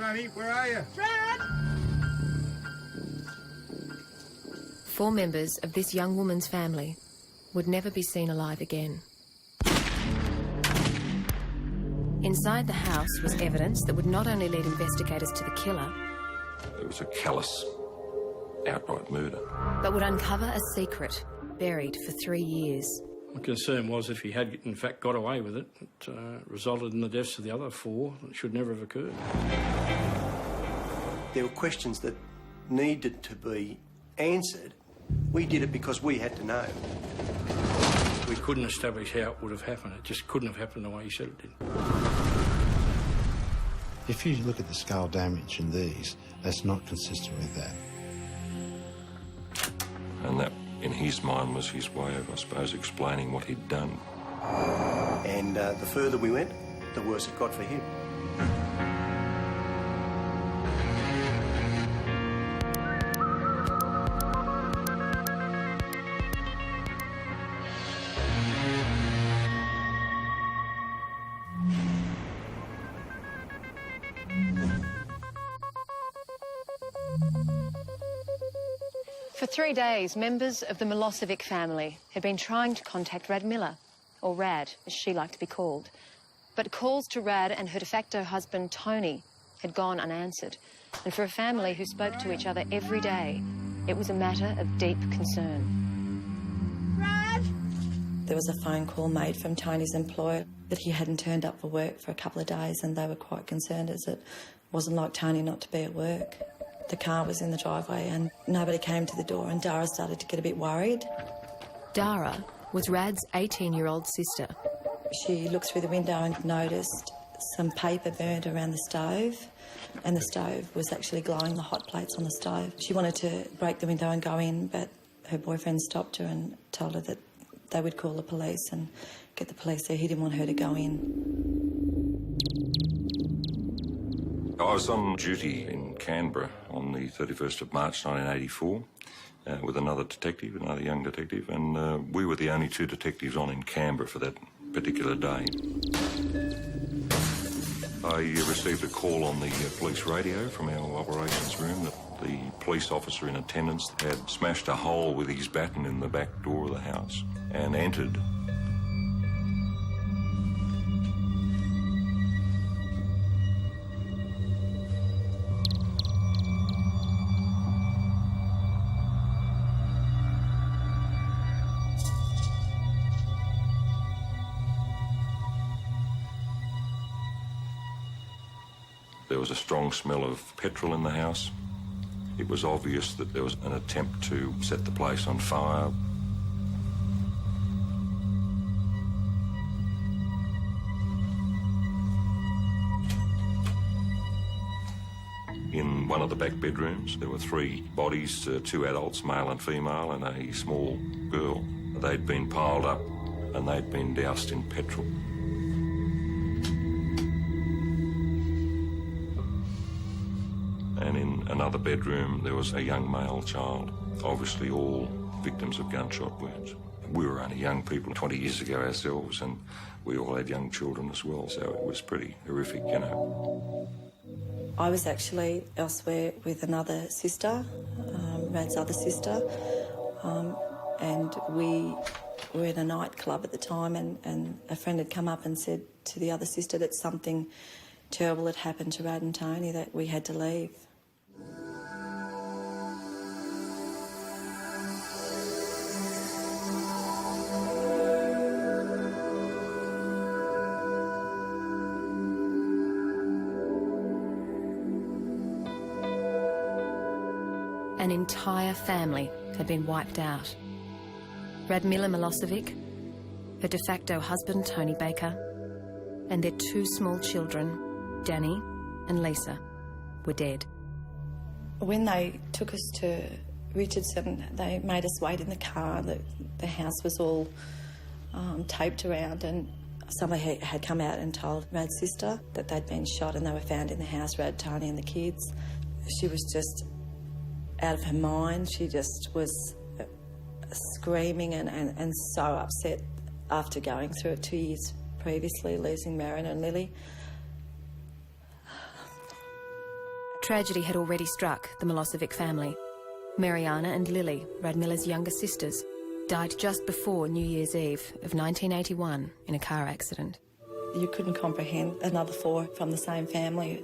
Sonny, where are you? Brad! 4 members of this young woman's family would never be seen alive again. Inside the house was evidence that would not only lead investigators to the killer, It was a callous, outright murder. but would uncover a secret buried for 3 years. My concern was if he had, in fact, got away with it, it resulted in the deaths of the other 4 that should never have occurred. There were questions that needed to be answered. We did it because we had to know. We couldn't establish how it would have happened. It just couldn't have happened the way he said it did. If you look at the skull damage in these, that's not consistent with that. And that, in his mind, was his way of, I suppose, explaining what he'd done. And the further we went, the worse it got for him. For 3 days, members of the Milosevic family had been trying to contact Rad Miller, or Rad, as she liked to be called. But calls to Rad and her de facto husband, Tony, had gone unanswered. And for a family who spoke to each other every day, it was a matter of deep concern. Brad! There was a phone call made from Tony's employer that he hadn't turned up for work for a couple of days, and they were quite concerned as it wasn't like Tony not to be at work. The car was in the driveway and nobody came to the door, and Dara started to get a bit worried. Dara was Rad's 18-year-old sister. She looked through the window and noticed some paper burnt around the stove, and the stove was actually glowing, the hot plates on the stove. She wanted to break the window and go in, but her boyfriend stopped her and told her that they would call the police and get the police there. He didn't want her to go in. I was on duty in Canberra on the 31st of March 1984 with another detective, another young detective, and we were the only 2 detectives on in Canberra for that particular day. I received a call on the police radio from our operations room that the police officer in attendance had smashed a hole with his baton in the back door of the house and entered. There was a strong smell of petrol in the house. It was obvious that there was an attempt to set the place on fire. In one of the back bedrooms, there were 3 bodies, 2 adults, male and female, and a small girl. They'd been piled up and they'd been doused in petrol. And in another bedroom, there was a young male child, obviously all victims of gunshot wounds. We were only young people 20 years ago ourselves, and we all had young children as well, so it was pretty horrific, you know. I was actually elsewhere with another sister, Rad's other sister, and we were in a nightclub at the time, and a friend had come up and said to the other sister that something terrible had happened to Rad and Tony, that we had to leave. An entire family had been wiped out. Radmila Milosevic, her de facto husband Tony Baker, and their 2 small children, Danny and Lisa, were dead. When they took us to Richardson, they made us wait in the car. The house was all taped around, and somebody had come out and told Rad's sister that they'd been shot and they were found in the house, Rad, Tony and the kids. She was just out of her mind. She just was screaming and so upset after going through it 2 years previously, losing Marion and Lily. Tragedy had already struck the Milosevic family. Mariana and Lily, Radmilla's younger sisters, died just before New Year's Eve of 1981 in a car accident. You couldn't comprehend another four from the same family,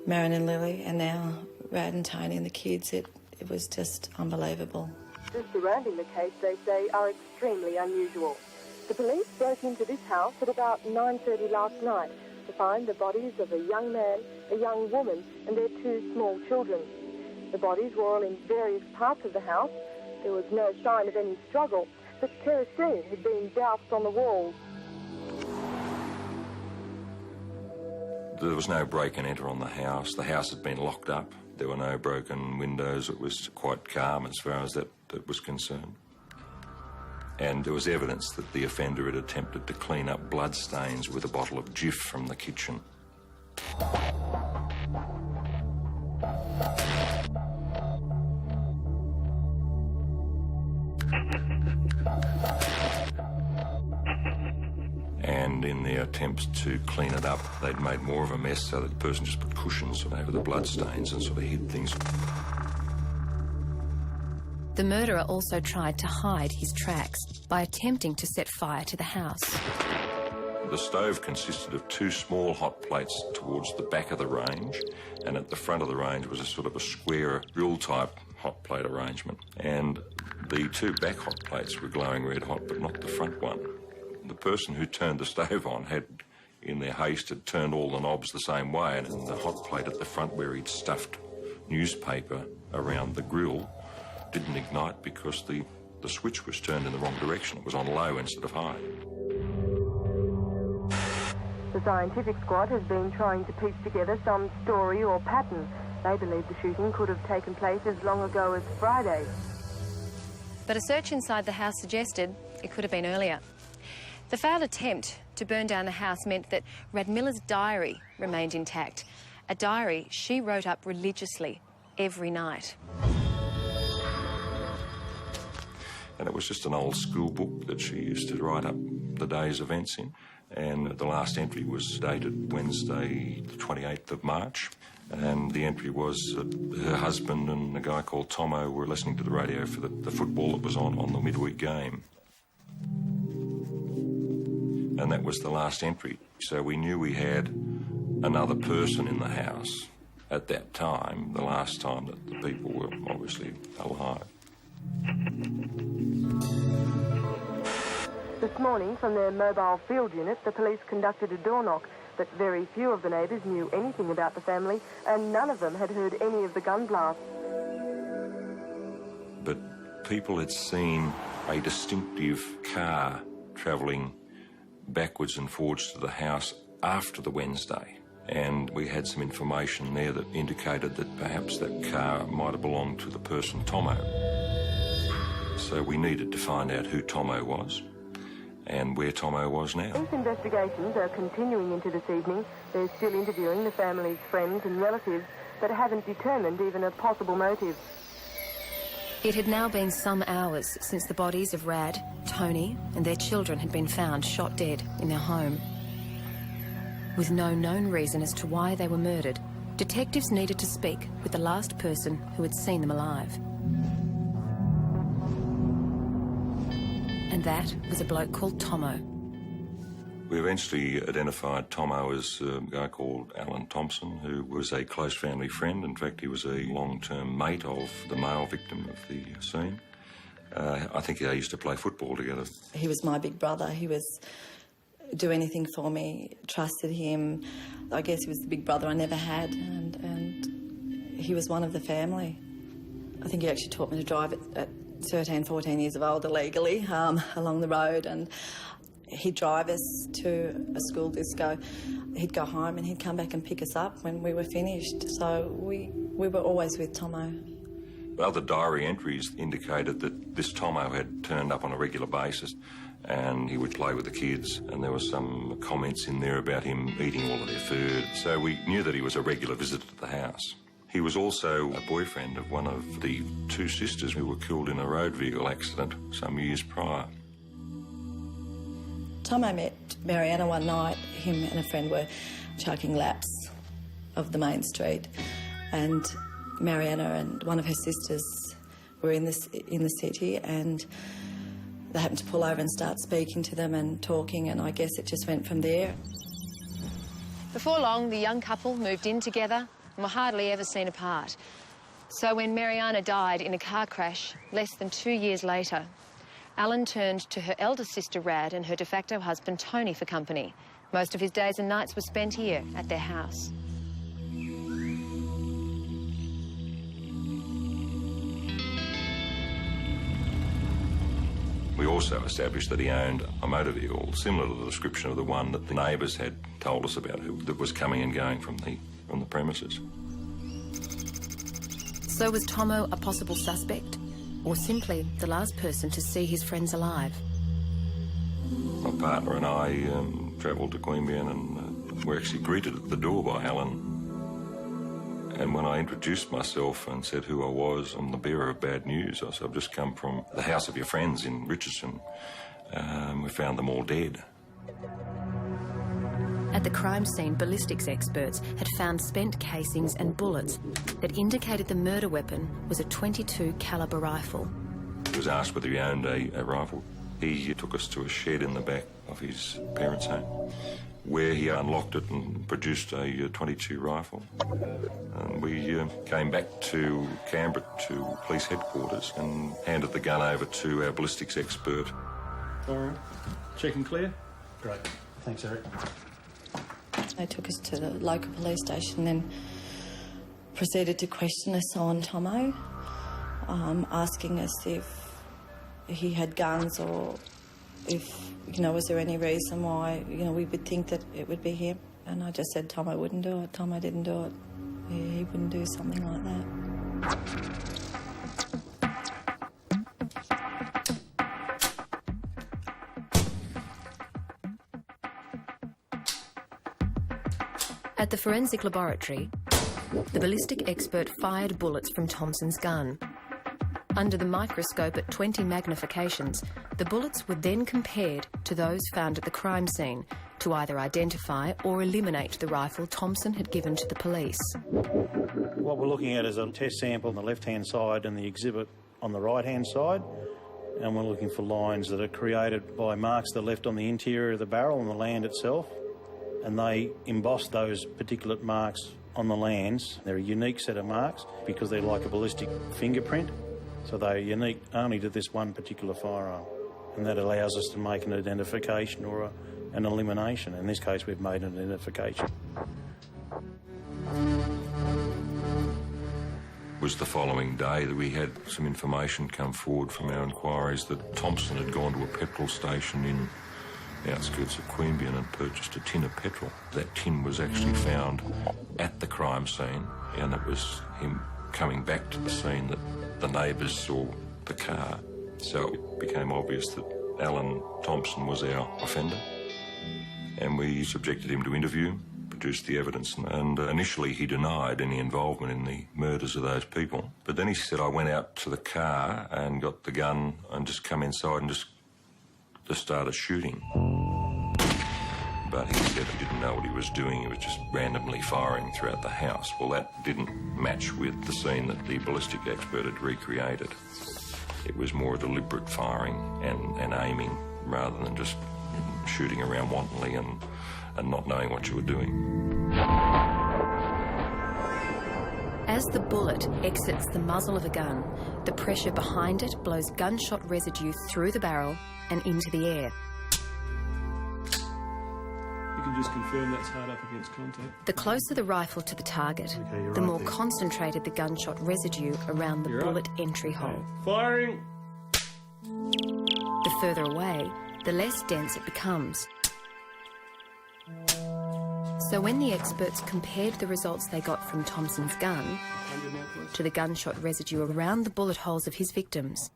Marion and Lily, and now Rad and Tony and the kids. It was just unbelievable. The surrounding the case, they say, are extremely unusual. The police broke into this house at about 9:30 last night to find the bodies of a young man, a young woman and their two small children. The bodies were all in various parts of the house. There was no sign of any struggle, but kerosene had been doused on the walls. There was no break and enter on the house. The house had been locked up. There were no broken windows. It was quite calm as far as that was concerned. And there was evidence that the offender had attempted to clean up bloodstains with a bottle of Jif from the kitchen. And in their attempts to clean it up, they'd made more of a mess, so that the person just put cushions over the bloodstains and sort of hid things. The murderer also tried to hide his tracks by attempting to set fire to the house. The stove consisted of two small hot plates towards the back of the range, and at the front of the range was a sort of a square grill-type hot plate arrangement. And the two back hot plates were glowing red hot, but not the front one. The person who turned the stove on had, in their haste, had turned all the knobs the same way, and in the hot plate at the front where he'd stuffed newspaper around the grill didn't ignite because the switch was turned in the wrong direction. It was on low instead of high. The scientific squad has been trying to piece together some story or pattern. They believe the shooting could have taken place as long ago as Friday. But a search inside the house suggested it could have been earlier. The failed attempt to burn down the house meant that Radmilla's diary remained intact, a diary she wrote up religiously every night. And it was just an old school book that she used to write up the day's events in. And the last entry was dated Wednesday, the 28th of March. And the entry was that her husband and a guy called Tomo were listening to the radio for the football that was on the midweek game. And that was the last entry. So we knew we had another person in the house at that time, the last time that the people were obviously alive. This morning, from their mobile field unit, the police conducted a door knock, but very few of the neighbours knew anything about the family, and none of them had heard any of the gun blasts. But people had seen a distinctive car travelling backwards and forwards to the house after the Wednesday, and we had some information there that indicated that perhaps that car might have belonged to the person Tomo. So we needed to find out who Tomo was and where Tomo was now. These investigations are continuing into this evening. They're still interviewing the family's friends and relatives, but haven't determined even a possible motive. It had now been some hours since the bodies of Rad, Tony and their children had been found shot dead in their home. With no known reason as to why they were murdered, detectives needed to speak with the last person who had seen them alive. And that was a bloke called Tomo. We eventually identified Tomo as a guy called Alan Thompson, who was a close family friend. In fact, he was a long-term mate of the male victim of the scene. I think they used to play football together. He was my big brother. He was do anything for me, trusted him. I guess he was the big brother I never had, and he was one of the family. I think he actually taught me to drive at 13, 14 years of old illegally along the road, and he'd drive us to a school disco. He'd go home and he'd come back and pick us up when we were finished. So we were always with Tomo. Other diary entries indicated that this Tomo had turned up on a regular basis and he would play with the kids, and there were some comments in there about him eating all of their food. So we knew that he was a regular visitor to the house. He was also a boyfriend of one of the two sisters who were killed in a road vehicle accident some years prior. Tomo met Mariana one night. Him and a friend were chucking laps of the main street, and Mariana and one of her sisters were in the city, and they happened to pull over and start speaking to them and talking, and I guess it just went from there. Before long, the young couple moved in together and were hardly ever seen apart. So when Mariana died in a car crash less than 2 years later, Alan turned to her elder sister Rad and her de facto husband Tony for company. Most of his days and nights were spent here at their house. We also established that he owned a motor vehicle similar to the description of the one that the neighbours had told us about, that was coming and going from the premises. So was Tomo a possible suspect, or simply the last person to see his friends alive? My partner and I travelled to Queanbeyan and were actually greeted at the door by Alan. And when I introduced myself and said who I was, I'm the bearer of bad news. I said, I've just come from the house of your friends in Richardson. We found them all dead. At the crime scene, ballistics experts had found spent casings and bullets that indicated the murder weapon was a .22 caliber rifle. He was asked whether he owned a rifle. He took us to a shed in the back of his parents' home, where he unlocked it and produced a .22 rifle. And we came back to Canberra to police headquarters and handed the gun over to our ballistics expert. All right. Check and clear? Great. Thanks, Eric. They took us to the local police station, then proceeded to question us on Tomo, asking us if he had guns or if, was there any reason why, we would think that it would be him. And I just said Tomo wouldn't do it. Tomo didn't do it. He wouldn't do something like that. At the forensic laboratory, the ballistic expert fired bullets from Thompson's gun. Under the microscope at 20 magnifications, the bullets were then compared to those found at the crime scene to either identify or eliminate the rifle Thompson had given to the police. What we're looking at is a test sample on the left-hand side and the exhibit on the right-hand side, and we're looking for lines that are created by marks that are left on the interior of the barrel and the land itself, and they embossed those particulate marks on the lands. They're a unique set of marks because they're like a ballistic fingerprint, so they're unique only to this one particular firearm, and that allows us to make an identification or an elimination. In this case, we've made an identification. It was the following day that we had some information come forward from our inquiries that Thompson had gone to a petrol station in the outskirts of Queanbeyan and purchased a tin of petrol. That tin was actually found at the crime scene, and it was him coming back to the scene that the neighbours saw the car. So it became obvious that Alan Thompson was our offender, and we subjected him to interview, produced the evidence, and initially he denied any involvement in the murders of those people. But then he said, I went out to the car and got the gun and just come inside and just started shooting. But he said he didn't know what he was doing, he was just randomly firing throughout the house. Well, that didn't match with the scene that the ballistic expert had recreated. It was more deliberate firing and aiming rather than just shooting around wantonly and not knowing what you were doing. As the bullet exits the muzzle of a gun, the pressure behind it blows gunshot residue through the barrel and into the air. You can just confirm that's hard up against contact. The closer the rifle to the target, Okay, the more concentrated the gunshot residue around the bullet entry hole. Firing! The further away, the less dense it becomes. So when the experts compared the results they got from Thompson's gun to the gunshot residue around the bullet holes of his victims,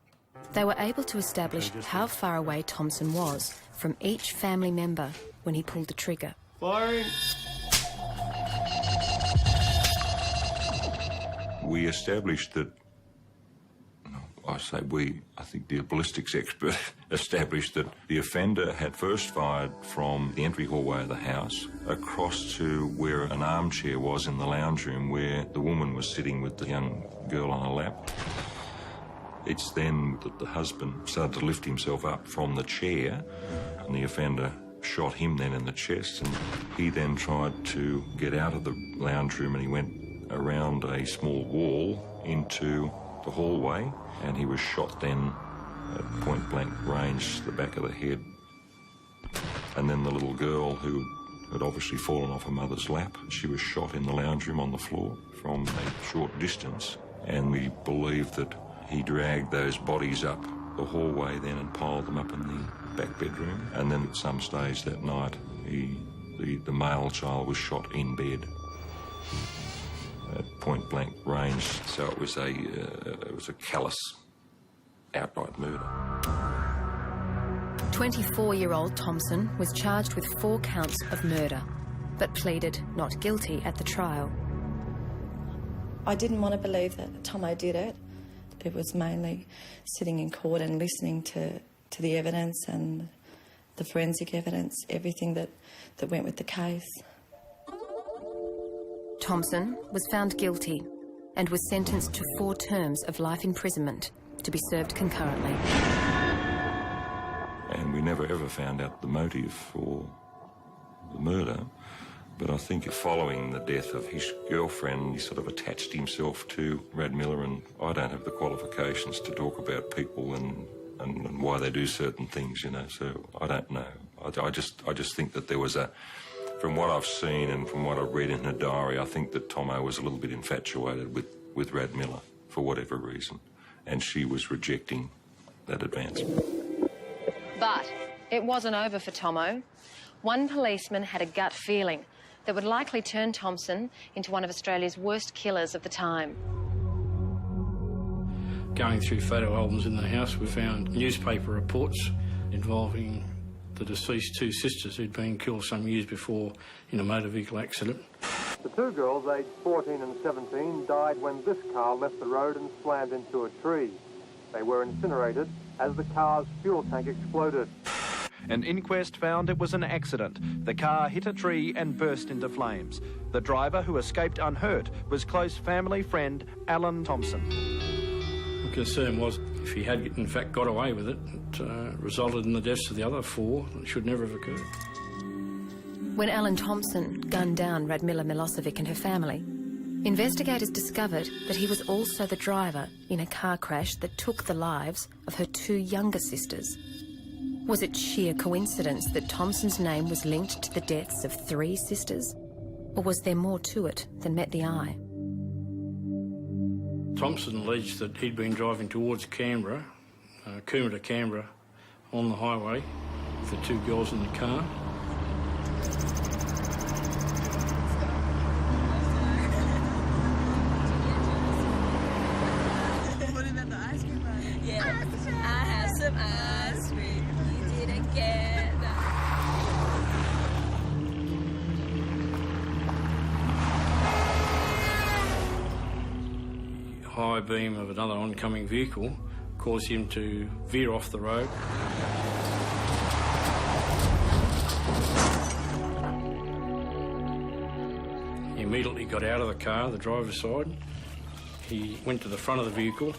they were able to establish how far away Thompson was from each family member when he pulled the trigger. Firing! We established that I think the ballistics expert established that the offender had first fired from the entry hallway of the house across to where an armchair was in the lounge room where the woman was sitting with the young girl on her lap. It's then that the husband started to lift himself up from the chair, and the offender shot him then in the chest, and he then tried to get out of the lounge room, and he went around a small wall into the hallway, and he was shot then at point-blank range to the back of the head. And then the little girl, who had obviously fallen off her mother's lap, she was shot in the lounge room on the floor from a short distance, and we believe that he dragged those bodies up the hallway then and piled them up in the back bedroom. And then at some stage that night, the male child was shot in bed at point-blank range. So it was a callous, outright murder. 24-year-old Thompson was charged with 4 counts of murder, but pleaded not guilty at the trial. I didn't want to believe that Tomo did it. It was mainly sitting in court and listening to the evidence and the forensic evidence, everything that went with the case. Thompson was found guilty and was sentenced to 4 terms of life imprisonment to be served concurrently. And we never ever found out the motive for the murder. But I think following the death of his girlfriend, he sort of attached himself to Rad Miller, and I don't have the qualifications to talk about people and why they do certain things, you know, so I don't know. I just think that there was from what I've seen and from what I've read in her diary, I think that Tomo was a little bit infatuated with Rad Miller for whatever reason, and she was rejecting that advancement. But it wasn't over for Tomo. One policeman had a gut feeling that would likely turn Thompson into one of Australia's worst killers of the time. Going through photo albums in the house, we found newspaper reports involving the deceased 2 sisters who'd been killed some years before in a motor vehicle accident. The 2 girls, aged 14 and 17, died when this car left the road and slammed into a tree. They were incinerated as the car's fuel tank exploded. An inquest found it was an accident. The car hit a tree and burst into flames. The driver, who escaped unhurt, was close family friend Alan Thompson. The concern was if he had in fact got away with it, it resulted in the deaths of the other 4 that should never have occurred. When Alan Thompson gunned down Radmila Milosevic and her family, investigators discovered that he was also the driver in a car crash that took the lives of her 2 younger sisters. Was it sheer coincidence that Thompson's name was linked to the deaths of 3 sisters? Or was there more to it than met the eye? Thompson alleged that he'd been driving towards Canberra, Coomera to Canberra, on the highway with the 2 girls in the car. What about the ice cream party? Yeah, I have some ice cream. You didn't get that. High beam of another oncoming vehicle caused him to veer off the road. He immediately got out of the car, the driver's side. He went to the front of the vehicle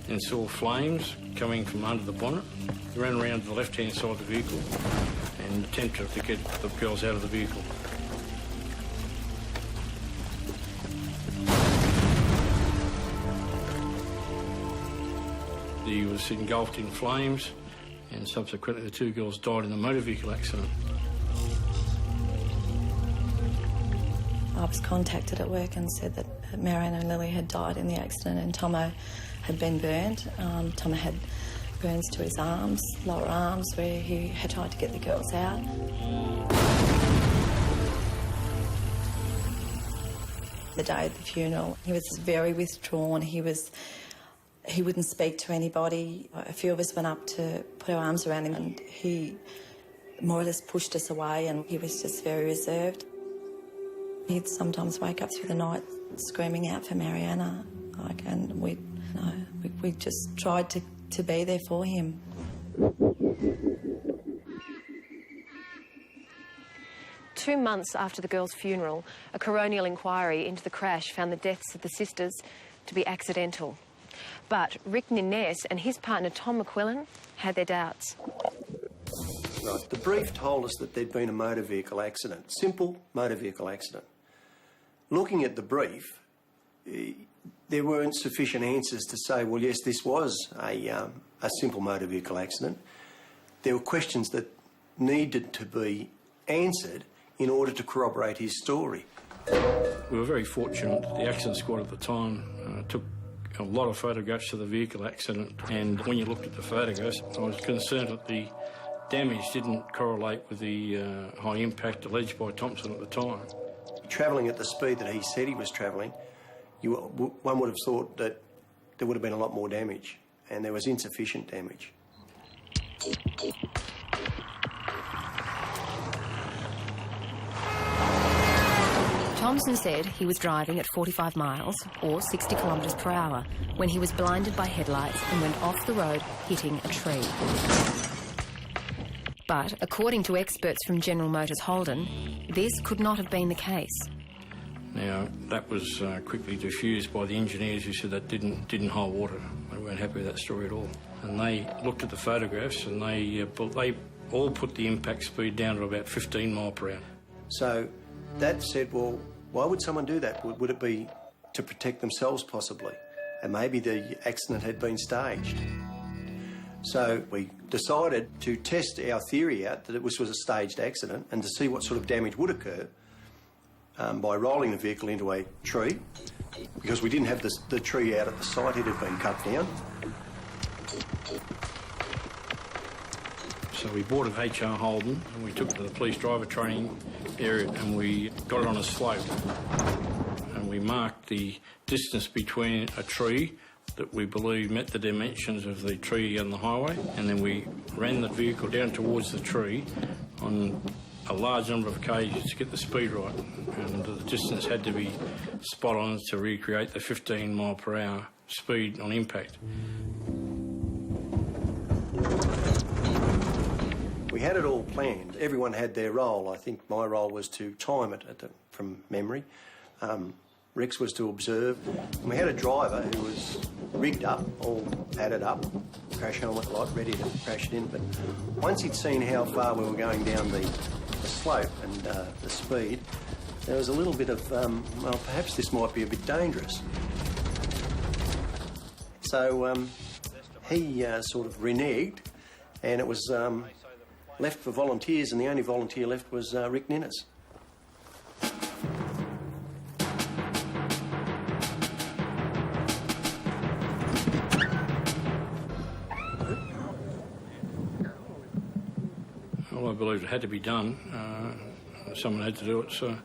and saw flames coming from under the bonnet. He ran around to the left-hand side of the vehicle and attempted to get the girls out of the vehicle. He was engulfed in flames, and subsequently the 2 girls died in a motor vehicle accident. I was contacted at work and said that Marianne and Lily had died in the accident and Tomo had been burned. Tomo had burns to his arms, lower arms, where he had tried to get the girls out. The day of the funeral, he was very withdrawn. He wouldn't speak to anybody. A few of us went up to put our arms around him and he more or less pushed us away and he was just very reserved. He'd sometimes wake up through the night screaming out for Mariana, and we we just tried to be there for him. Two months after the girl's funeral, a coronial inquiry into the crash found the deaths of the sisters to be accidental. But Rick Nines and his partner Tom McQuillan had their doubts. Right, the brief told us that there'd been a motor vehicle accident, simple motor vehicle accident. Looking at the brief, there weren't sufficient answers to say, well, yes, this was a simple motor vehicle accident. There were questions that needed to be answered in order to corroborate his story. We were very fortunate. The accident squad at the time took a lot of photographs of the vehicle accident, and when you looked at the photographs, I was concerned that the damage didn't correlate with the high impact alleged by Thompson at the time. Travelling at the speed that he said he was travelling, one would have thought that there would have been a lot more damage, and there was insufficient damage. Thompson said he was driving at 45 miles, or 60 kilometres per hour, when he was blinded by headlights and went off the road, hitting a tree. But, according to experts from General Motors Holden, this could not have been the case. Now, that was quickly diffused by the engineers who said that didn't hold water. They weren't happy with that story at all. And they looked at the photographs and they all put the impact speed down to about 15 mile per hour. So that said, well, why would someone do that? Would it be to protect themselves, possibly? And maybe the accident had been staged. So we decided to test our theory out that this was a staged accident and to see what sort of damage would occur by rolling the vehicle into a tree, because we didn't have the tree out at the site, it had been cut down. So we bought an HR Holden and we took it to the police driver training area and we got it on a slope. And we marked the distance between a tree that we believe met the dimensions of the tree on the highway, and then we ran the vehicle down towards the tree on a large number of occasions to get the speed right. And the distance had to be spot on to recreate the 15 mile per hour speed on impact. We had it all planned. Everyone had their role. I think my role was to time it from memory. Rex was to observe. And we had a driver who was rigged up, all padded up, crash helmet light, ready to crash it in. But once he'd seen how far we were going down the slope and the speed, there was a little bit of, well, perhaps this might be a bit dangerous. So he sort of reneged, and it was left for volunteers, and the only volunteer left was Rick Nines. Well, I believed it had to be done. Someone had to do it, so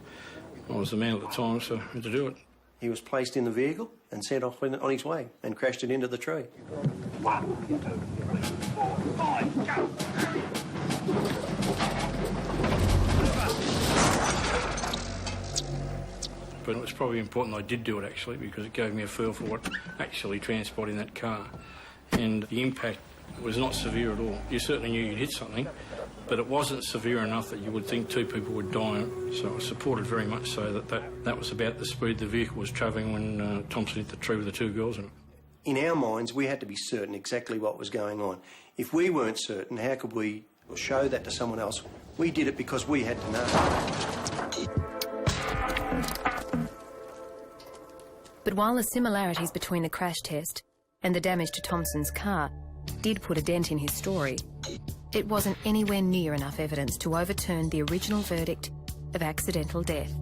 I was the man at the time, so I had to do it. He was placed in the vehicle and sent off on his way and crashed it into the tree. 1, 2, 3, 4, 5, go! But it was probably important I did do it, actually, because it gave me a feel for what actually transpired in that car. And the impact was not severe at all. You certainly knew you'd hit something, but it wasn't severe enough that you would think two people would die. So I supported very much so that was about the speed the vehicle was travelling when Thompson hit the tree with the two girls in it. In our minds, we had to be certain exactly what was going on. If we weren't certain, how could we show that to someone else? We did it because we had to know. But while the similarities between the crash test and the damage to Thompson's car did put a dent in his story, it wasn't anywhere near enough evidence to overturn the original verdict of accidental death.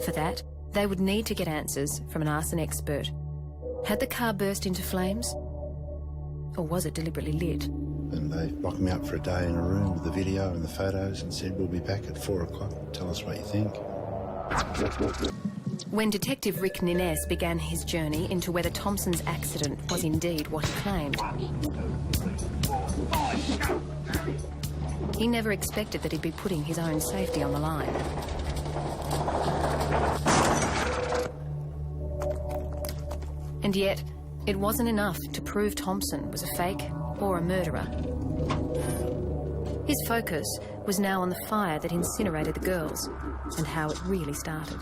For that, they would need to get answers from an arson expert. Had the car burst into flames? Or was it deliberately lit? And they locked me up for a day in a room with the video and the photos and said, we'll be back at 4 o'clock. Tell us what you think. When Detective Rick Nines began his journey into whether Thompson's accident was indeed what he claimed, he never expected that he'd be putting his own safety on the line. And yet, It wasn't enough to prove Thompson was a fake or a murderer. His focus was now on the fire that incinerated the girls and how it really started.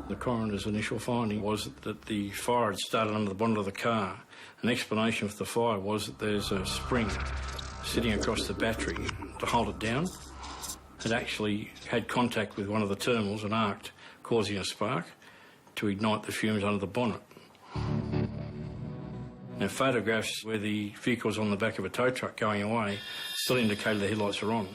The coroner's initial finding was that the fire had started under the bonnet of the car. An explanation for the fire was that there's a spring sitting across the battery to hold it down. It actually had contact with one of the terminals and arced, causing a spark to ignite the fumes under the bonnet. Now, photographs where the vehicle was on the back of a tow truck going away still indicated the headlights were on.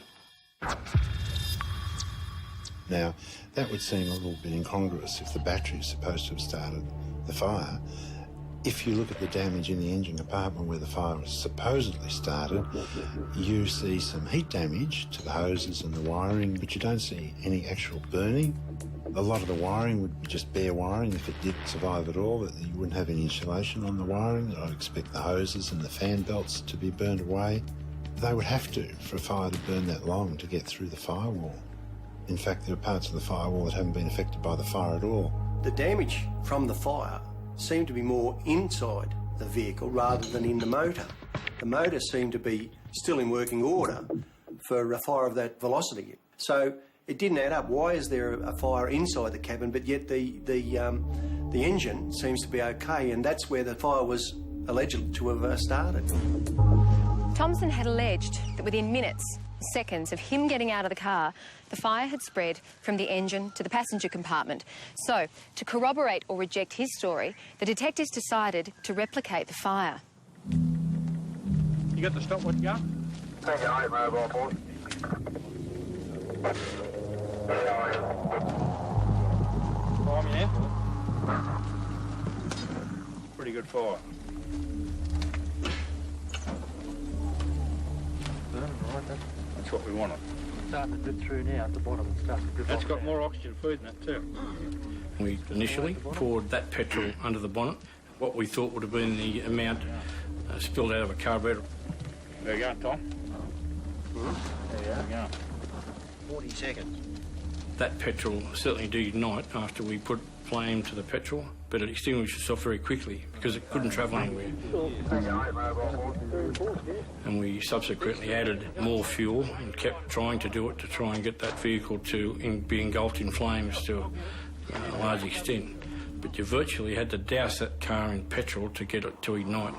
Now, that would seem a little bit incongruous if the battery is supposed to have started the fire. If you look at the damage in the engine compartment where the fire was supposedly started, you see some heat damage to the hoses and the wiring, but you don't see any actual burning. A lot of the wiring would be just bare wiring if it did survive at all, that you wouldn't have any insulation on the wiring. I'd expect the hoses and the fan belts to be burned away. They would have to for a fire to burn that long to get through the firewall. In fact, there are parts of the firewall that haven't been affected by the fire at all. The damage from the fire seemed to be more inside the vehicle rather than in the motor. The motor seemed to be still in working order for a fire of that velocity. So it didn't add up. Why is there a fire inside the cabin, but yet the engine seems to be okay, and that's where the fire was alleged to have started. Thompson had alleged that within minutes, seconds of him getting out of the car, the fire had spread from the engine to the passenger compartment. So, to corroborate or reject his story, the detectives decided to replicate the fire. You got the stopwatch gun? Thank you, mobile board. Behind me now. Pretty good fire. That's what we wanted. Starting to drip through now at the bottom and starting to drip. That's got more oxygen food in that too. We initially poured that petrol under the bonnet, what we thought would have been the amount spilled out of a carburetor. There you go, Tom. There you go. 40 seconds. That petrol certainly did ignite after we put flame to the petrol, but it extinguished itself very quickly because it couldn't travel anywhere. And we subsequently added more fuel and kept trying to do it to try and get that vehicle to be engulfed in flames to a large extent. But you virtually had to douse that car in petrol to get it to ignite.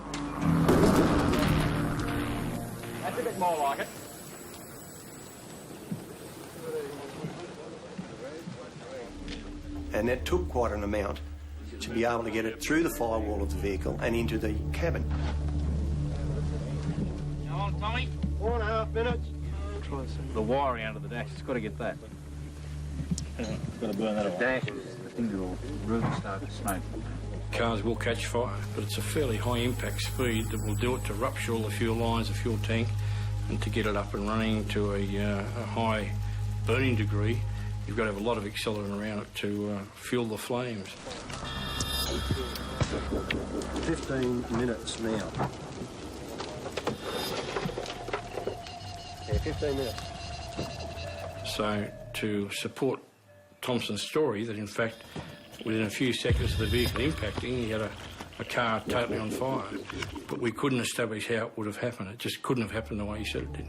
That's a bit more like it. And that took quite an amount to be able to get it through the firewall of the vehicle and into the cabin. Come on, Tommy. 4.5 minutes. The wiring under the dash, it's got to get that. Got to burn that away. The dash is the thing that will really start to smoke. Cars will catch fire, but it's a fairly high impact speed that will do it to rupture all the fuel lines, the fuel tank, and to get it up and running to a high burning degree. You've got to have a lot of accelerant around it to fuel the flames. 15 minutes now. Yeah, 15 minutes. So to support Thompson's story that in fact within a few seconds of the vehicle impacting he had a car totally on fire, but we couldn't establish how it would have happened. It just couldn't have happened the way he said it did.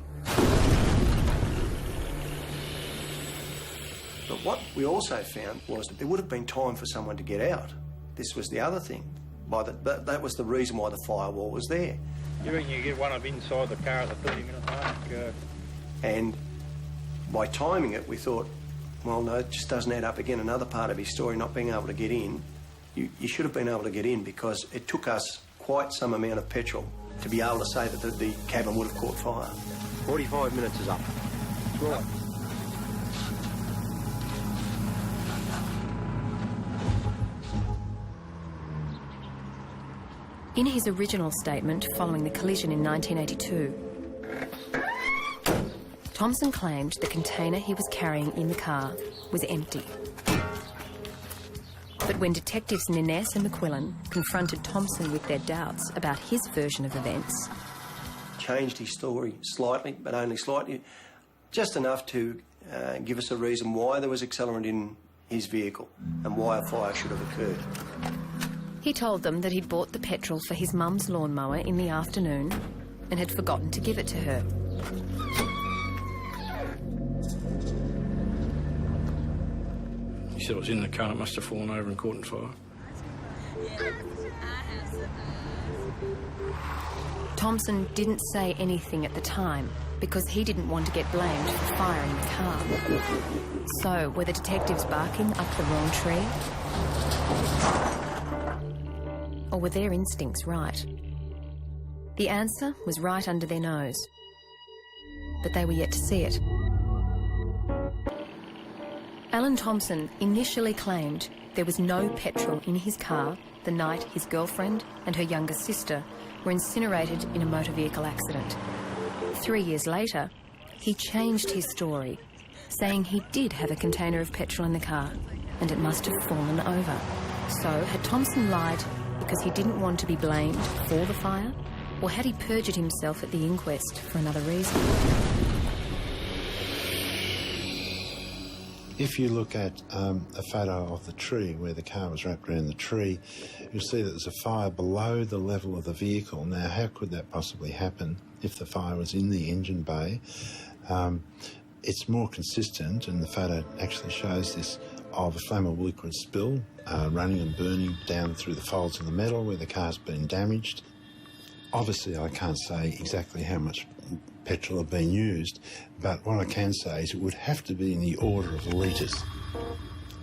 But what we also found was that there would have been time for someone to get out. This was the other thing. That was the reason why the firewall was there. You reckon you get one of inside the car at the 30-minute mark? And by timing it, we thought, well, no, it just doesn't add up. Again, another part of his story, not being able to get in. You should have been able to get in because it took us quite some amount of petrol to be able to say that the cabin would have caught fire. 45 minutes is up. That's right. In his original statement following the collision in 1982, Thompson claimed the container he was carrying in the car was empty. But when detectives Niness and McQuillan confronted Thompson with their doubts about his version of events... Changed his story slightly, but only slightly, just enough to give us a reason why there was accelerant in his vehicle and why a fire should have occurred. He told them that he'd bought the petrol for his mum's lawnmower in the afternoon and had forgotten to give it to her. He said it was in the car, it must have fallen over and caught on fire. Thompson didn't say anything at the time because he didn't want to get blamed for firing the car. So, were the detectives barking up the wrong tree? Or were their instincts right? The answer was right under their nose. But they were yet to see it. Alan Thompson initially claimed there was no petrol in his car the night his girlfriend and her younger sister were incinerated in a motor vehicle accident. 3 years later, he changed his story, saying he did have a container of petrol in the car and it must have fallen over. So, had Thompson lied because he didn't want to be blamed for the fire, or had he perjured himself at the inquest for another reason? If you look at a photo of the tree where the car was wrapped around the tree, you'll see that there's a fire below the level of the vehicle. Now, how could that possibly happen if the fire was in the engine bay? It's more consistent, and the photo actually shows this, of a flammable liquid spill running and burning down through the folds of the metal where the car's been damaged. Obviously, I can't say exactly how much petrol had been used, but what I can say is it would have to be in the order of litres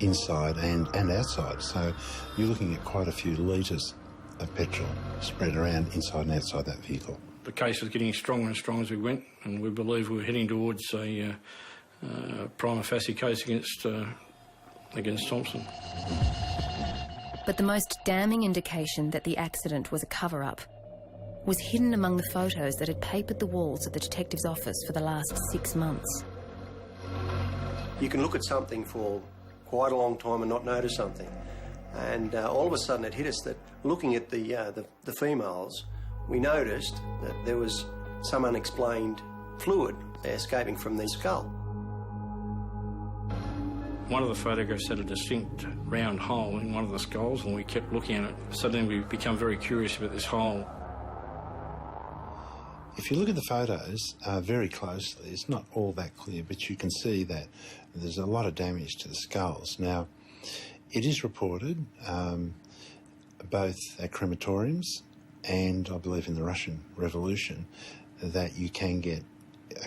inside and outside. So you're looking at quite a few litres of petrol spread around inside and outside that vehicle. The case was getting stronger and stronger as we went, and we believe we were heading towards a prima facie case against Thompson. But the most damning indication that the accident was a cover-up was hidden among the photos that had papered the walls of the detective's office for the last 6 months. You can look at something for quite a long time and not notice something. And all of a sudden it hit us that looking at the females, we noticed that there was some unexplained fluid escaping from the skull. One of the photographs had a distinct round hole in one of the skulls, and we kept looking at it. Suddenly we become very curious about this hole. If you look at the photos very closely, it's not all that clear, but you can see that there's a lot of damage to the skulls. Now, it is reported both at crematoriums and, I believe, in the Russian Revolution, that you can get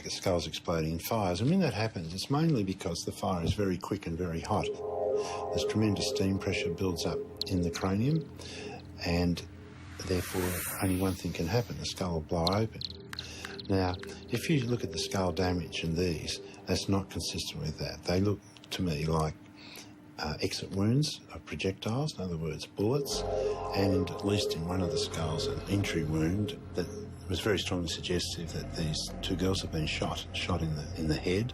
skulls exploding in fires. And when that happens, it's mainly because the fire is very quick and very hot. There's tremendous steam pressure builds up in the cranium, and therefore only one thing can happen: the skull will blow open. Now, if you look at the skull damage in these, that's not consistent with that. They look to me like exit wounds of projectiles, in other words, bullets, and at least in one of the skulls, an entry wound that was very strongly suggestive that these two girls have been shot in the head.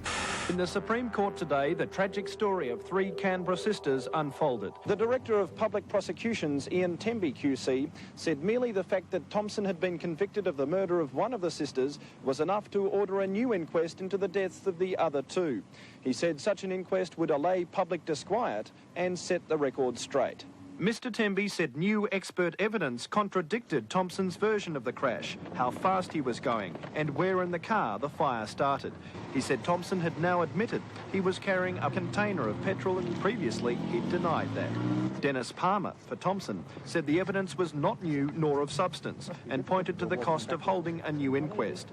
In the Supreme Court today, the tragic story of 3 Canberra sisters unfolded. The Director of Public Prosecutions, Ian Temby QC, said merely the fact that Thompson had been convicted of the murder of one of the sisters was enough to order a new inquest into the deaths of the other 2. He said such an inquest would allay public disquiet and set the record straight. Mr Temby said new expert evidence contradicted Thompson's version of the crash, how fast he was going and where in the car the fire started. He said Thompson had now admitted he was carrying a container of petrol, and previously he'd denied that. Dennis Palmer, for Thompson, said the evidence was not new nor of substance and pointed to the cost of holding a new inquest.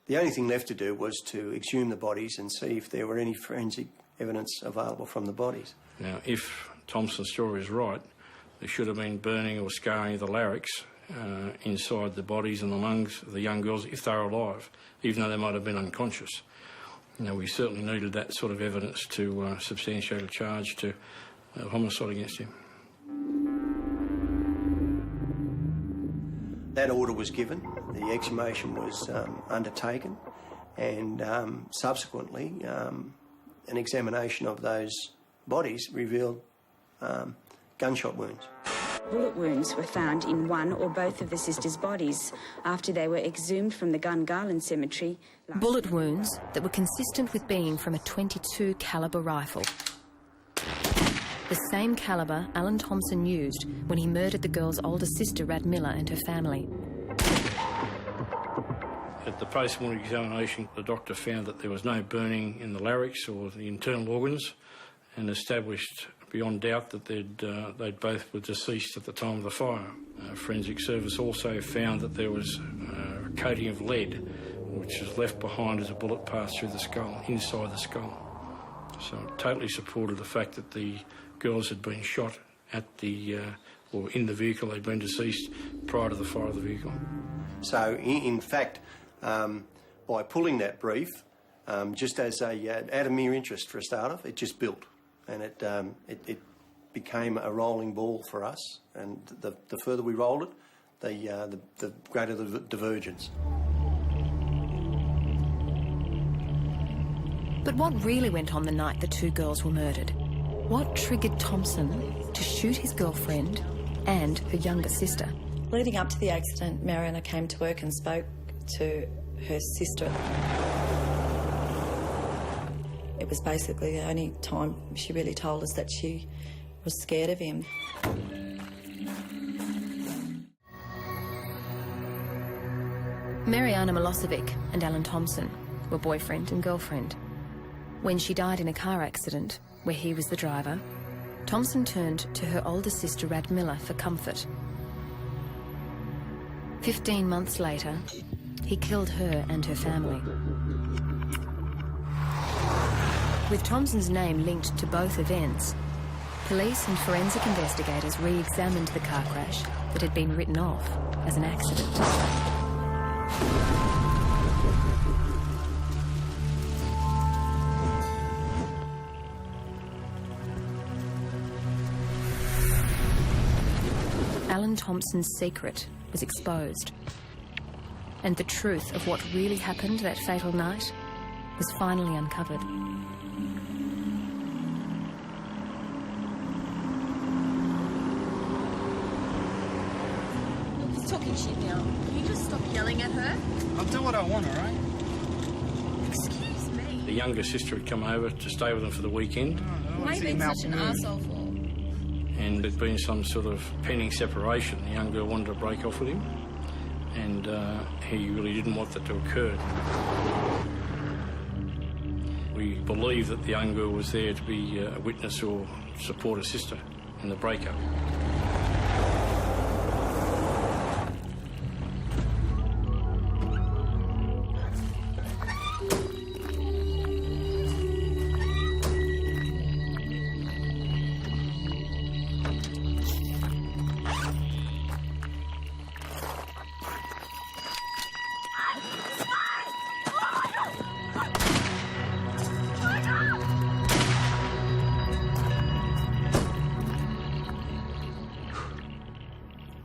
The only thing left to do was to exhume the bodies and see if there were any forensic evidence available from the bodies. Now, if Thompson's story is right, there should have been burning or scarring of the larynx inside the bodies and the lungs of the young girls if they were alive, even though they might have been unconscious. Now, we certainly needed that sort of evidence to substantiate a charge to homicide against him. That order was given, the exhumation was undertaken, and subsequently an examination of those bodies revealed gunshot wounds. Bullet wounds were found in one or both of the sisters' bodies after they were exhumed from the Gungahlin cemetery. Bullet wounds that were consistent with being from a .22 calibre rifle. the same calibre Alan Thompson used when he murdered the girl's older sister, Rad Miller, and her family. At the post-mortem examination, the doctor found that there was no burning in the larynx or the internal organs, and established beyond doubt that they'd both were deceased at the time of the fire. Forensic Service also found that there was a coating of lead which was left behind as a bullet passed through the skull, inside the skull. So it totally supported the fact that the girls had been shot at the, or in the vehicle, they'd been deceased prior to the fire of the vehicle. So, in fact, by pulling that brief, just as out of mere interest for a start off, it just built, and it became a rolling ball for us. And the further we rolled it, the greater the divergence. But what really went on the night the two girls were murdered? What triggered Thompson to shoot his girlfriend and her younger sister? Leading up to the accident, Mariana came to work and spoke to her sister. It was basically the only time she really told us that she was scared of him. Mariana Milosevic and Alan Thompson were boyfriend and girlfriend. When she died in a car accident, where he was the driver, Thompson turned to her older sister, Rad Miller, for comfort. 15 months later, he killed her and her family. With Thompson's name linked to both events, police and forensic investigators re-examined the car crash that had been written off as an accident. Alan Thompson's secret was exposed, and the truth of what really happened that fatal night was finally uncovered. He's talking shit now. Can you just stop yelling at her? I'll do what I want, all right? Excuse me. The younger sister had come over to stay with them for the weekend. Why are you being such an arsehole for? And there'd been some sort of pending separation. The young girl wanted to break off with him, and he really didn't want that to occur. We believe that the young girl was there to be a witness or support her sister in the breakup.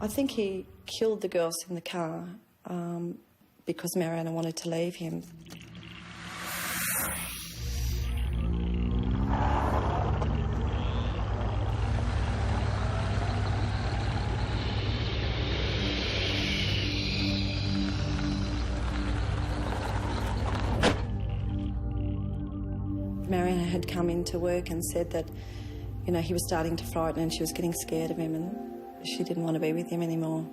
I think he killed the girls in the car because Mariana wanted to leave him. Mariana had come into work and said that, you know, he was starting to frighten and she was getting scared of him and she didn't want to be with him anymore.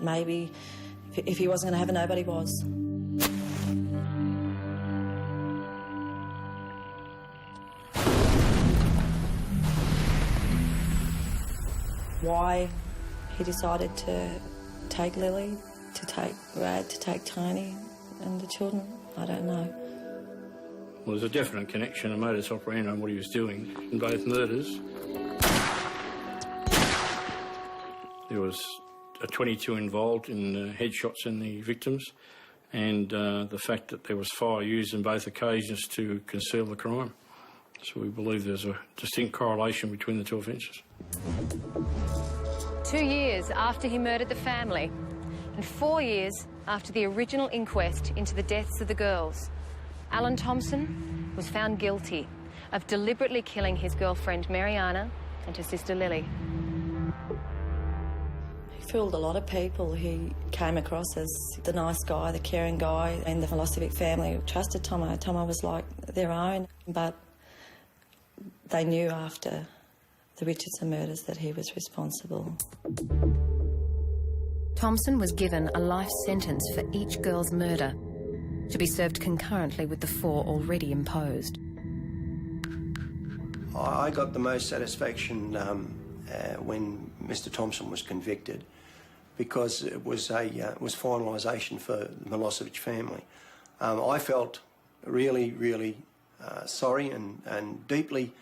Maybe if he wasn't going to have her, nobody was. Why he decided to take Lily, to take Rad, to take Tony and the children, I don't know. Well, there's a definite connection, a modus operandi on what he was doing in both murders. There was a 22 involved in headshots in the victims, and the fact that there was fire used in both occasions to conceal the crime. So we believe there's a distinct correlation between the two offences. 2 years after he murdered the family, and 4 years after the original inquest into the deaths of the girls, Alan Thompson was found guilty of deliberately killing his girlfriend Mariana and her sister Lily. He fooled a lot of people. He came across as the nice guy, the caring guy, and the Milosevic family trusted Tomo. Tomo was like their own, but they knew after the Richardson murders that he was responsible. Thompson was given a life sentence for each girl's murder, to be served concurrently with the 4 already imposed. I got the most satisfaction when Mr. Thompson was convicted, because it was finalisation for the Milosevic family. I felt really sorry and deeply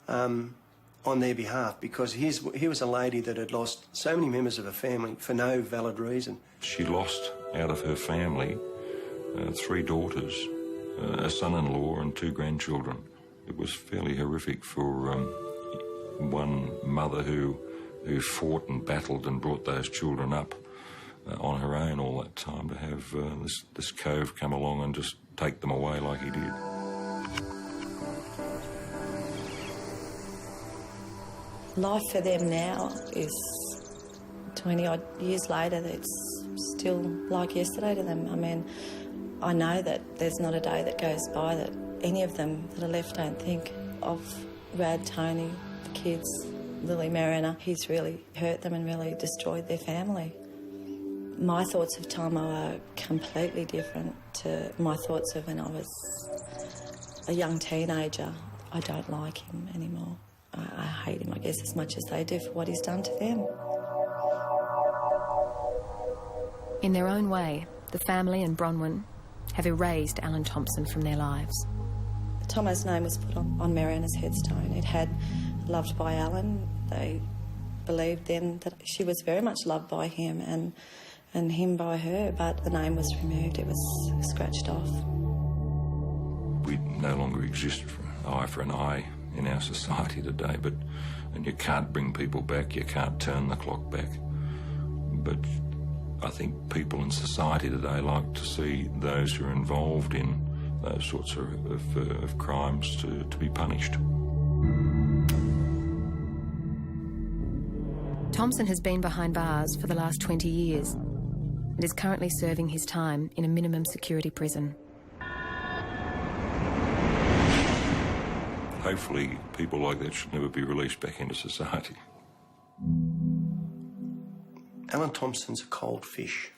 on their behalf, because he was a lady that had lost so many members of her family for no valid reason. She lost out of her family 3 daughters, a son-in-law and 2 grandchildren. It was fairly horrific for one mother who fought and battled and brought those children up on her own all that time, to have this cove come along and just take them away like he did. Life for them now is 20-odd years later, it's still like yesterday to them. I mean, I know that there's not a day that goes by that any of them that are left don't think of Rad, Tony, the kids, Lily, Mariana. He's really hurt them and really destroyed their family. My thoughts of Tomo are completely different to my thoughts of when I was a young teenager. I don't like him anymore. I hate him, I guess, as much as they do for what he's done to them. In their own way, the family and Bronwyn have erased Alan Thompson from their lives. Tomo's name was put on Mariana's headstone. It had "Loved by Alan." They believed then that she was very much loved by him and him by her, but the name was removed. It was scratched off. We no longer exist for eye for an eye in our society today, and you can't bring people back, you can't turn the clock back. But I think people in society today like to see those who are involved in those sorts of crimes to be punished. Thompson has been behind bars for the last 20 years and is currently serving his time in a minimum security prison. Hopefully people like that should never be released back into society. Alan Thompson's a cold fish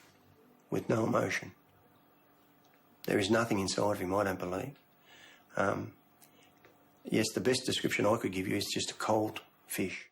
with no emotion. There is nothing inside of him, I don't believe. Yes, the best description I could give you is just a cold fish.